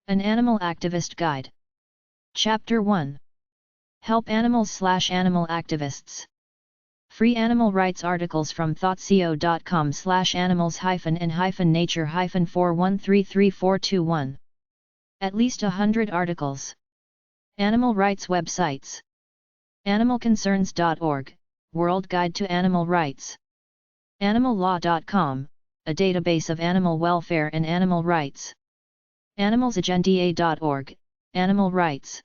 An Animal Activist Guide. Chapter 1. Help Animals/Animal Activists. Free animal rights articles from thoughtco.com/animals-in-nature-4133421. At least 100 articles. Animal rights websites. Animalconcerns.org, World Guide to Animal Rights. Animallaw.com, a database of animal welfare and animal rights. Animalsagenda.org, Animal Rights.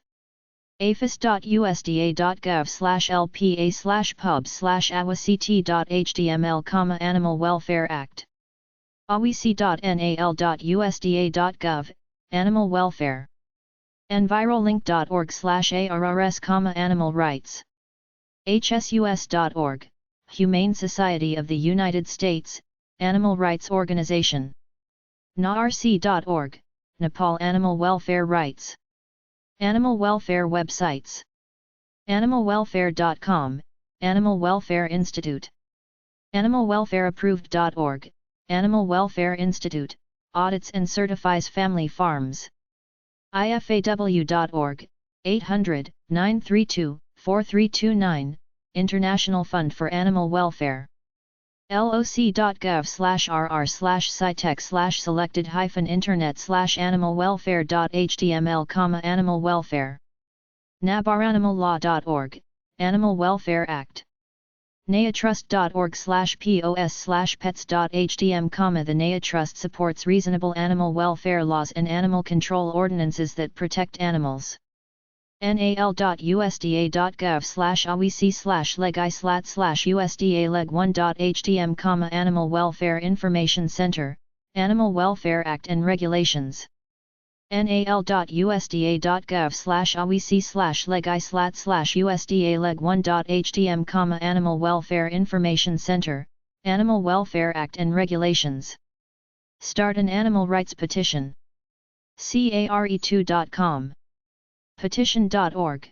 afis.usda.gov/lpa/pub/awct.html, Animal Welfare Act. awc.nal.usda.gov, Animal Welfare. Envirolink.org/arrs, Animal Rights. hsus.org, Humane Society of the United States, Animal Rights Organization. narc.org, Nepal Animal Welfare Rights. Animal welfare websites. Animalwelfare.com, Animal Welfare Institute. Animalwelfareapproved.org, Animal Welfare Institute, audits and certifies family farms. IFAW.org, 800-932-4329, International Fund for Animal Welfare. loc.gov/rr/selected-internet/animalwelfare.html, Animal Welfare. nabaranimallaw.org, Animal Welfare Act. nayatrust.org/pos/pets.htm, the Naya Trust supports reasonable animal welfare laws and animal control ordinances that protect animals. nal.usda.gov/awc/leg/usda-leg1.htm, Animal Welfare Information Center, Animal Welfare Act and Regulations. nal.usda.gov/awc/leg/usda-leg1.htm, Animal Welfare Information Center, Animal Welfare Act and Regulations. Start an animal rights petition. care2.com. Petition.org.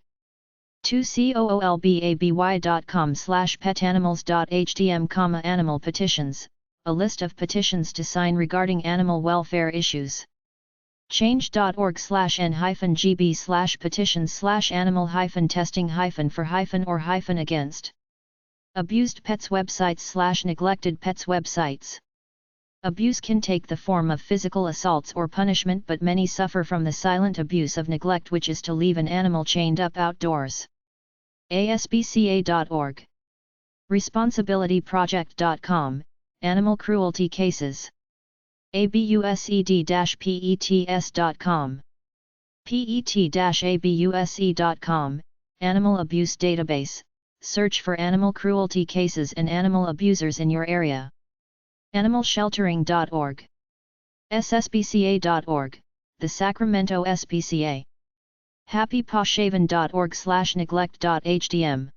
2coolbaby.com/petanimals.htm, Animal Petitions, a list of petitions to sign regarding animal welfare issues. Change.org/n-gb/petitions/animal-testing-for-or-against. Abused pets websites/neglected pets websites. Abuse can take the form of physical assaults or punishment, but many suffer from the silent abuse of neglect, which is to leave an animal chained up outdoors. ASPCA.org. ResponsibilityProject.com, Animal Cruelty Cases. abused-pets.com. pet-abuse.com, Animal Abuse Database, search for animal cruelty cases and animal abusers in your area. Animalsheltering.org. SSPCA.org, the Sacramento SPCA. happypawshaven.org/neglect.htm.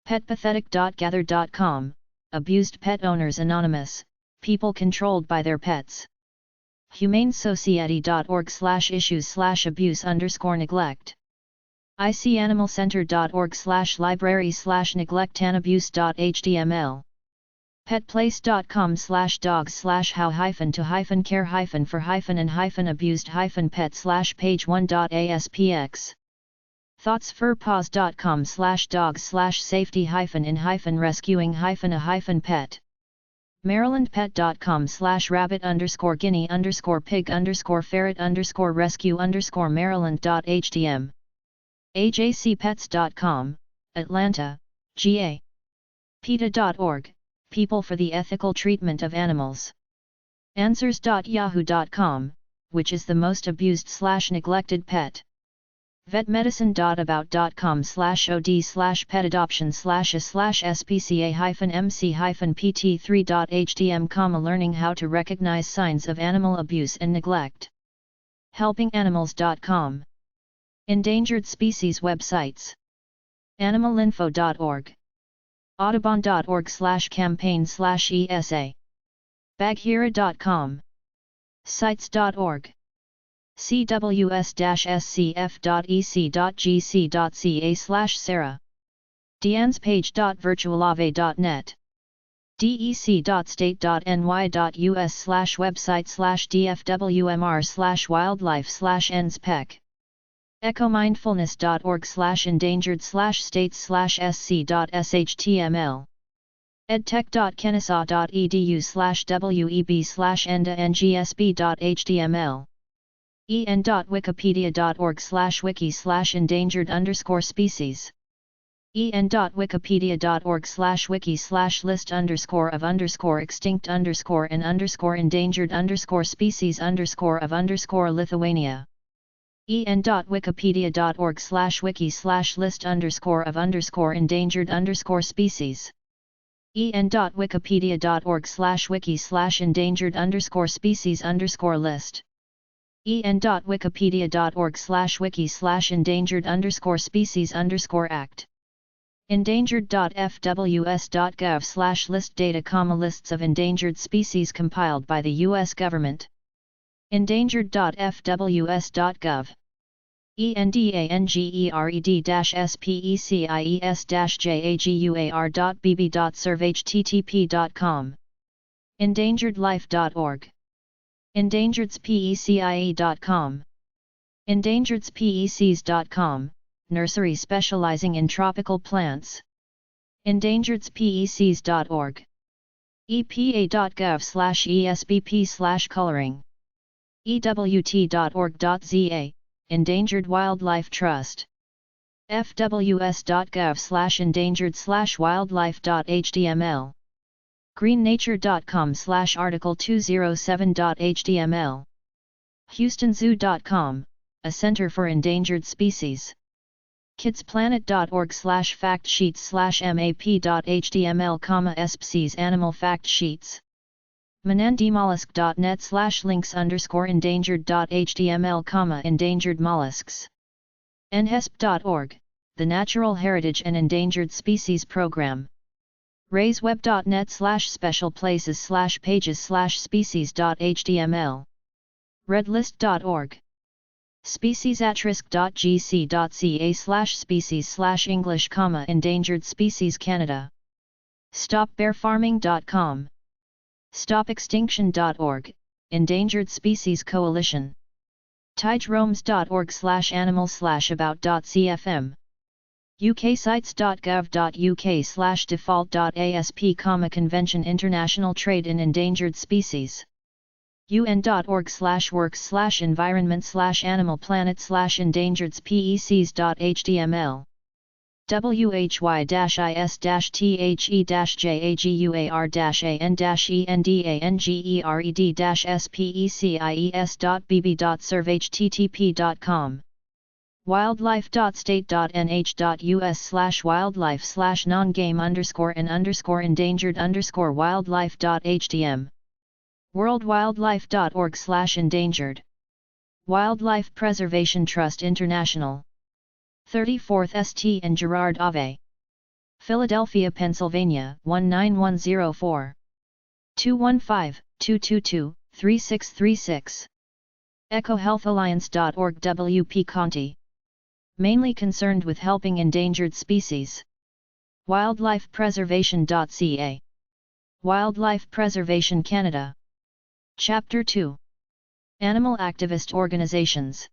petpathetic.gather.com, Abused Pet Owners Anonymous, people controlled by their pets. humanesociety.org/issues/abuse_neglect. icanimalcenter.org/library/neglectandabuse.html. petplace.com/dogs/how-and-for-and-abused-pet/page1.aspx. thoughtsfurpaws.com/dog/safety-in-rescuing-a-pet. marylandpet.com/rabbit_guinea_pig_ferret_rescue_maryland.htm. ajcpets.com, Atlanta, GA. PETA.org, People for the Ethical Treatment of Animals. Answers.yahoo.com, which is the most abused/neglected pet. vetmedicine.about.com/od/pet-adoption/a/spca-mc-pt3.htm, learning how to recognize signs of animal abuse and neglect. helpinganimals.com. Endangered species websites. animalinfo.org. audubon.org/campaign/ESA. baghera.com. sites.org. cws-scf.ec.gc.ca/Sarah. dianspage.virtualave.net dec.state.ny.us/website/dfwmr/wildlife/enspec. ecomindfulness.org/endangered/states/sc.html. edtech.kennesaw.edu/web/enda-ngsb.html. en.wikipedia.org/wiki/endangered_species. en.wikipedia.org/wiki/list_of_endangered_species_of_Lithuania. en.wikipedia.org/wiki/list_of_endangered_species. en.wikipedia.org/wiki/endangered_species_list. en.wikipedia.org/wiki/endangered_species_act. endangered.fws.gov/list data, lists of endangered species compiled by the U.S. government. endangered.fws.gov. endangered-species-jaguar.bb.surv http.com. endangeredlife.org. endangeredSpecies.com. endangeredspecies.com, nursery specializing in tropical plants. endangeredspecies.org. epa.gov/esbp/coloring. ewt.org.za, Endangered Wildlife Trust. fws.gov/endangered/wildlife.html. greennature.com/article207.html. houstonzoo.com, a center for endangered species. kidsplanet.org/factsheets/map.html, espcs animal fact sheets. manandimollusk.net/links_endangered.html, endangered mollusks. nhesp.org, the Natural Heritage and Endangered Species Program. raiseweb.net/special places/pages/species.html. redlist.org. speciesatrisk.gc.ca/species/English, Endangered Species Canada. stopbearfarming.com. stopextinction.org, Endangered Species Coalition. tigeroams.org/animal/about.cfm. uksites.gov.uk/default.asp, Convention International Trade in Endangered Species. un.org/works/environment/animal planet/endangered-species.html. why-the-jaguar-endangered-species.bb.surv http.com. wildlife.state.nh.us/wildlife/non-game_and_endangered_wildlife.htm. worldwildlife.org/endangered. Wildlife Preservation Trust International. 34th St. and Gerard Ave. Philadelphia, Pennsylvania 19104. 215-222-3636. EcoHealthAlliance.org. W.P. Conti. Mainly concerned with helping endangered species. WildlifePreservation.ca. Wildlife Preservation Canada. Chapter 2. Animal Activist Organizations.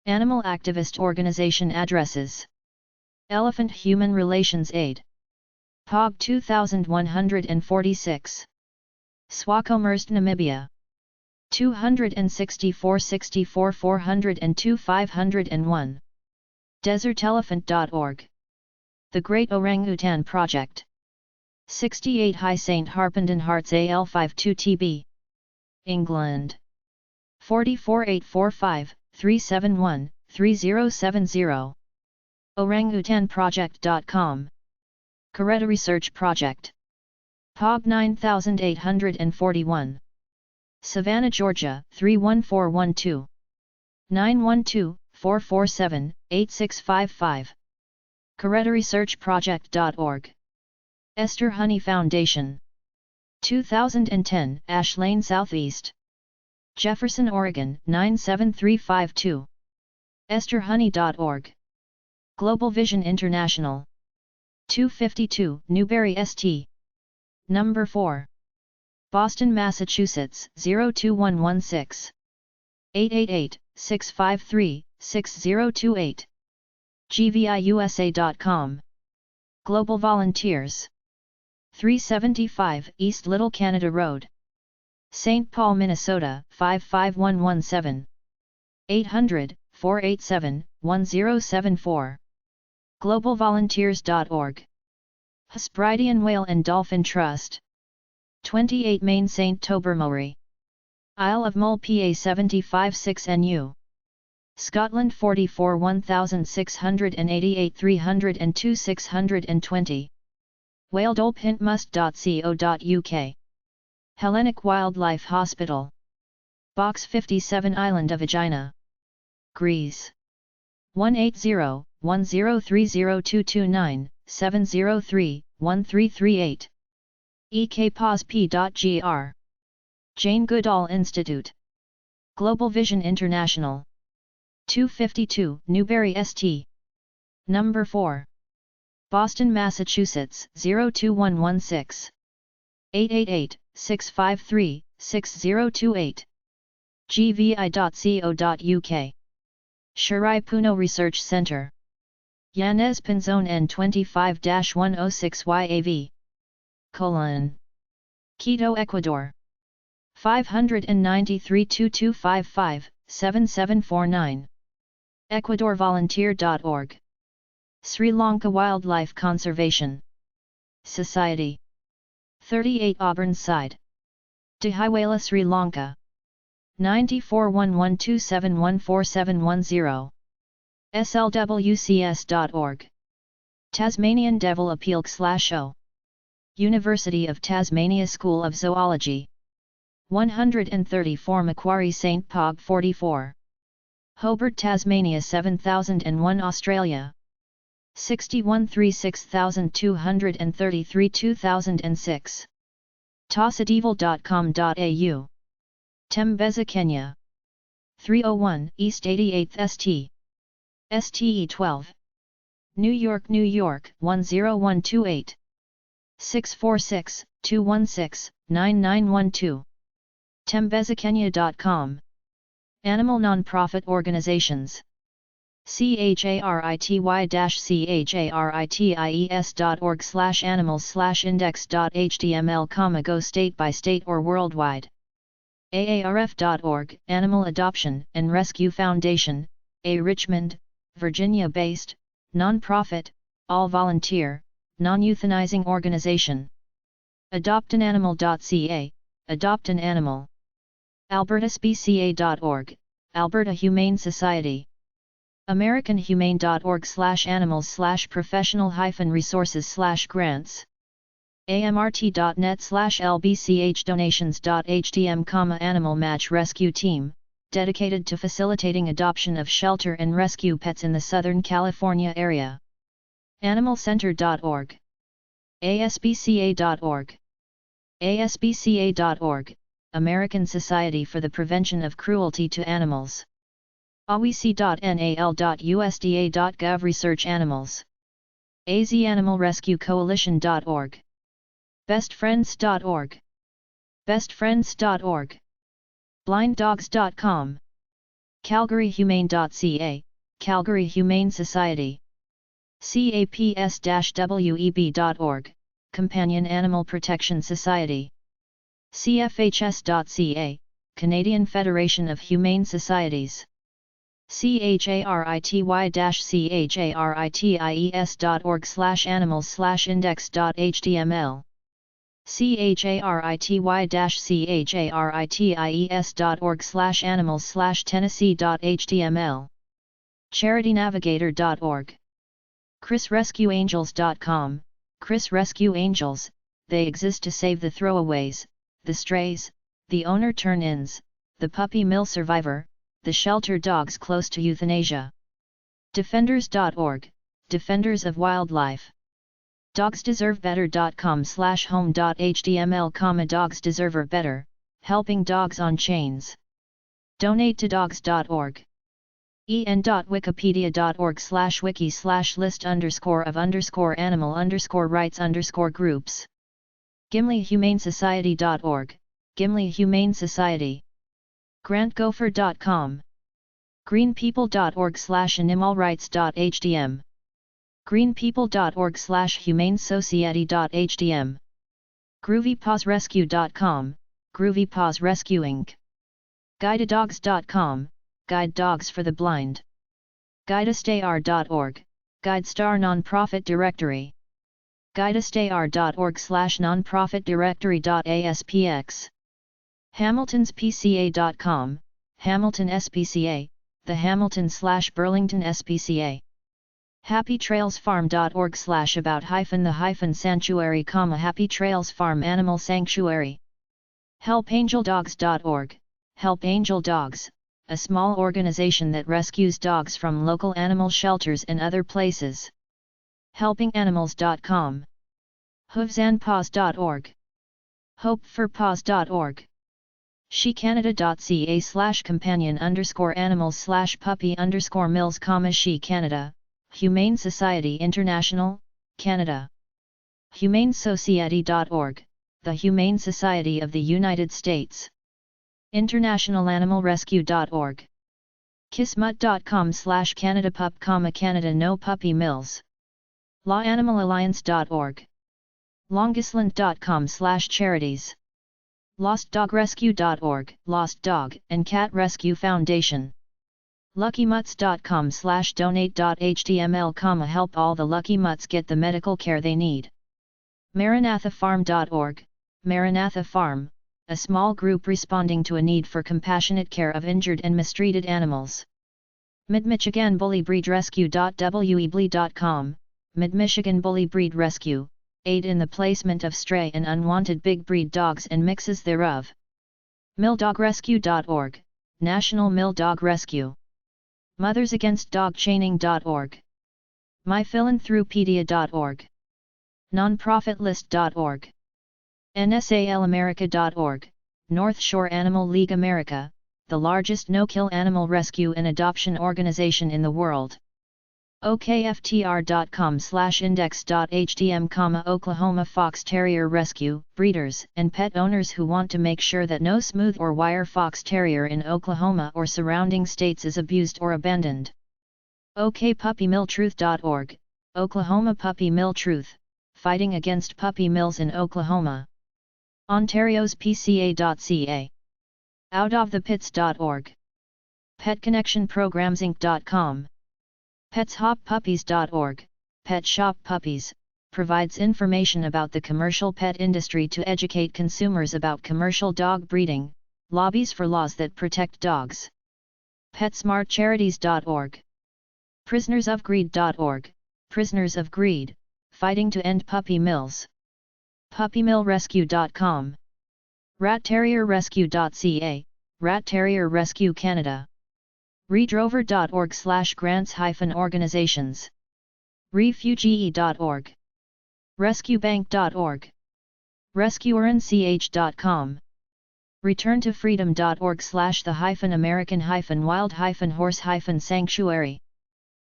Animal Activist Organization Addresses. Elephant Human Relations Aid. POG 2146. Swakopmund, Namibia. 264 402 501. DesertElephant.org. The Great Orangutan Project. 68 High St. Harpenden Hearts AL52TB. England. 44845 371 3070. Orangutanproject.com. Coretta Research Project. POG 9841. Savannah, Georgia 31412. 912-447-8655. CorettaResearchProject.org. Esther Honey Foundation. 2010 Ash Lane Southeast. Jefferson, Oregon 97352. EstherHoney.org. Global Vision International. 252 Newberry St. Number 4. Boston, Massachusetts 02116. 888-653-6028. gviusa.com. Global Volunteers. 375 East Little Canada Road, St. Paul, Minnesota 55117. 800-487-1074. globalvolunteers.org. Hesperiden Whale and Dolphin Trust. 28 Main St. Tobermory, Isle of Mull PA 75 6NU. Scotland 44 1688 302 620. whaledolphintmust.co.uk. Hellenic Wildlife Hospital. Box 57 Island of Aegina, Greece. 180-1030-229-703-1338. ekposp.gr. Jane Goodall Institute. Global Vision International. 252 Newbury St. Number 4. Boston, Massachusetts 02116. 888-653-6028. gvi.co.uk. Shirai Puno Research Center. Yanez Pinzon N25-106YAV. Quito, Ecuador. 593-2255-7749. ecuadorvolunteer.org. Sri Lanka Wildlife Conservation Society. 38 Auburn Side, Dehiwala, Sri Lanka. 941127147110. slwcs.org. Tasmanian Devil Appeal/O. University of Tasmania School of Zoology. 134 Macquarie St. Pog 44. Hobart, Tasmania 7001 Australia. 6136,233 2006. tossadevil.com.au. Tembeza, Kenya. 301 East 88th St. STE 12. New York, New York 10128. 646-216-9912. tembezakenya.com. Animal non-profit organizations. charity-charities.org/animals/index.html, go state by state or worldwide. aarf.org, Animal Adoption and Rescue Foundation, a Richmond, Virginia-based, non-profit, all-volunteer, non-euthanizing organization. adoptananimal.ca, Adopt an Animal. albertasbca.org, Alberta Humane Society. americanhumane.org/animals/professional-resources/grants. amrt.net/lbchdonations.htm, Animal Match Rescue Team, dedicated to facilitating adoption of shelter and rescue pets in the Southern California area. animalcenter.org. asbca.org. asbca.org, American Society for the Prevention of Cruelty to Animals. awc.nal.usda.gov, Research Animals. azanimalrescuecoalition.org. bestfriends.org. bestfriends.org. blinddogs.com. calgaryhumane.ca, Calgary Humane Society. caps-web.org, Companion Animal Protection Society. cfhs.ca, Canadian Federation of Humane Societies. charity-charities.org/animals/index.html. charity-charities.org/animals/tennessee.html. charitynavigator.org. chrisrescueangels.com, Chris Rescue Angels, they exist to save the throwaways, the strays, the owner turn-ins, the puppy mill survivor, the shelter dogs close to euthanasia. defenders.org, Defenders of Wildlife. dogsdeservebetter.com/home.html, Dogs Deserve Better, helping dogs on chains. donate to dogs.org. en.wikipedia.org/wiki/list_of_animal_rights_groups. GimliHumaneSociety.org, Gimli Humane Society. GrantGopher.com. greenpeople.org/animalrights.hdm. greenpeople.org/humanesociety.hdm. groovypawsrescue.com, Groovy Paws Rescue Inc. guidedogs.com, Guide Dogs for the Blind. guidestar.org, GuideStar Nonprofit Directory. guidestar.org/nonprofitdirectory.aspx. hamiltonspca.com, Hamilton SPCA, the Hamilton/Burlington SPCA. happytrailsfarm.org/about-the-sanctuary, Happy Trails Farm Animal Sanctuary. helpangeldogs.org, Help Angel Dogs, a small organization that rescues dogs from local animal shelters and other places. helpinganimals.com. hoovesandpaws.org. hopeforpaws.org. shecanada.ca/companion_animals/puppy_mills, She Canada, Humane Society International, Canada. humanesociety.org, the Humane Society of the United States. internationalanimalrescue.org. kismut.com/canadapup, Canada No Puppy Mills. lawanimalalliance.org. longistland.com/charities. lostdogrescue.org, Lost Dog and Cat Rescue Foundation. luckymuts.com/donate.html, help all the lucky mutts get the medical care they need. maranathafarm.org, Maranatha Farm, a small group responding to a need for compassionate care of injured and mistreated animals. Mid-Michigan Bully Breed Rescue.weebly.com, Mid-Michigan Bully Breed Rescue, aid in the placement of stray and unwanted big breed dogs and mixes thereof. milldogrescue.org, National Mill Dog Rescue. mothersagainstdogchaining.org. myphilanthropedia.org. nonprofitlist.org. nsalamerica.org, North Shore Animal League America, the largest no-kill animal rescue and adoption organization in the world. okftr.com/index.htm, Oklahoma Fox Terrier Rescue, breeders and pet owners who want to make sure that no smooth or wire fox terrier in Oklahoma or surrounding states is abused or abandoned. okpuppymilltruth.org, Oklahoma Puppy Mill Truth, fighting against puppy mills in Oklahoma. Ontario's PCA.ca. outofthepits.org. petconnectionprogramsinc.com. PetsHopPuppies.org, Pet Shop Puppies, provides information about the commercial pet industry to educate consumers about commercial dog breeding, lobbies for laws that protect dogs. PetSmartCharities.org. PrisonersOfGreed.org, Prisoners of Greed, fighting to end puppy mills. PuppyMillRescue.com. RatTerrierRescue.ca, Rat Terrier Rescue Canada. redrover.org/grants-organizations. refugee.org. rescuebank.org. rescuernch.com. returnto-freedom.org/the-American-wild-horse-sanctuary.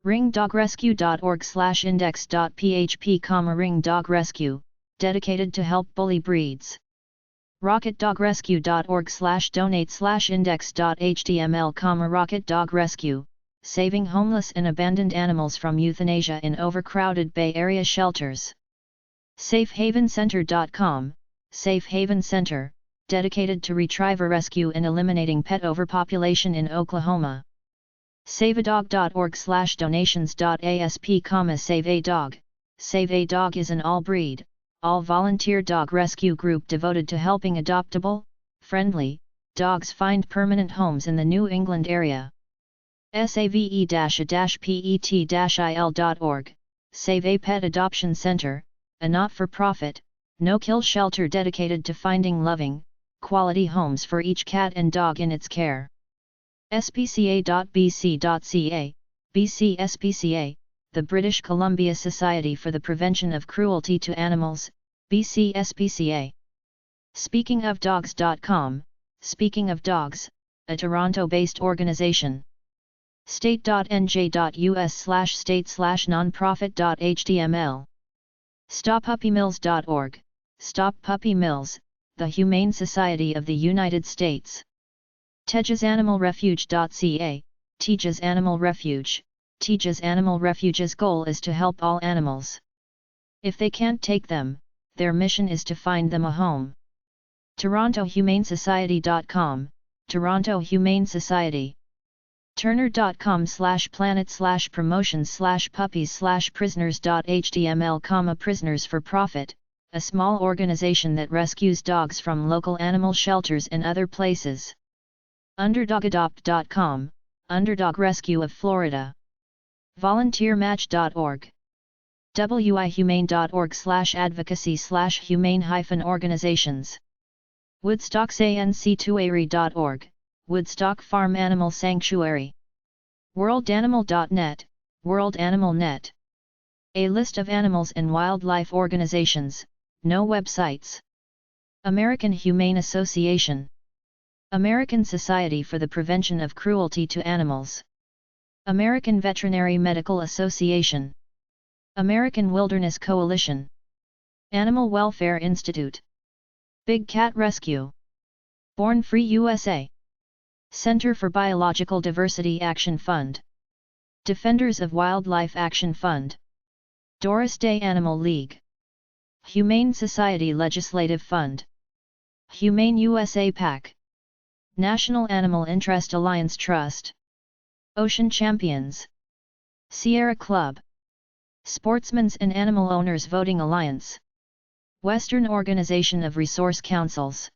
ringdogrescue.org/index.php, Ring Dog Rescue, dedicated to help bully breeds. rocketdogrescue.org/donate/index.html, Rocket Dog Rescue, saving homeless and abandoned animals from euthanasia in overcrowded Bay Area shelters. safehavencenter.com, Safe Haven Center, dedicated to retriever rescue and eliminating pet overpopulation in Oklahoma. saveadog.org/donations.asp, Save a Dog. Save a Dog is an all-breed, all-volunteer dog rescue group devoted to helping adoptable, friendly, dogs find permanent homes in the New England area. save-a-pet-il.org, Save a Pet Adoption Center, a not-for-profit, no-kill shelter dedicated to finding loving, quality homes for each cat and dog in its care. spca.bc.ca, BC SPCA, the British Columbia Society for the Prevention of Cruelty to Animals, BC SPCA. SpeakingOfDogs.com, Speaking of Dogs, a Toronto-based organization. state.nj.us/state/nonprofit.html. StopPuppyMills.org, Stop Puppy Mills, the Humane Society of the United States. TejesAnimalRefuge.ca, Tejas Animal Refuge. Tejas Animal Refuge's goal is to help all animals. If they can't take them, their mission is to find them a home. TorontoHumaneSociety.com, Toronto Humane Society. Turner.com/planet/promotions/puppies/prisoners.html, prisoners for profit, a small organization that rescues dogs from local animal shelters and other places. UnderdogAdopt.com, Underdog Rescue of Florida. VolunteerMatch.org. wihumane.org/advocacy/humane-organizations. WoodstockSanctuary.org, Woodstock Farm Animal Sanctuary. WorldAnimal.net, World Animal Net. A list of animals and wildlife organizations, no websites. American Humane Association. American Society for the Prevention of Cruelty to Animals. American Veterinary Medical Association. American Wilderness Coalition. Animal Welfare Institute. Big Cat Rescue. Born Free USA. Center for Biological Diversity Action Fund. Defenders of Wildlife Action Fund. Doris Day Animal League. Humane Society Legislative Fund. Humane USA PAC. National Animal Interest Alliance Trust. Ocean Champions. Sierra Club. Sportsmen's and Animal Owners Voting Alliance. Western Organization of Resource Councils.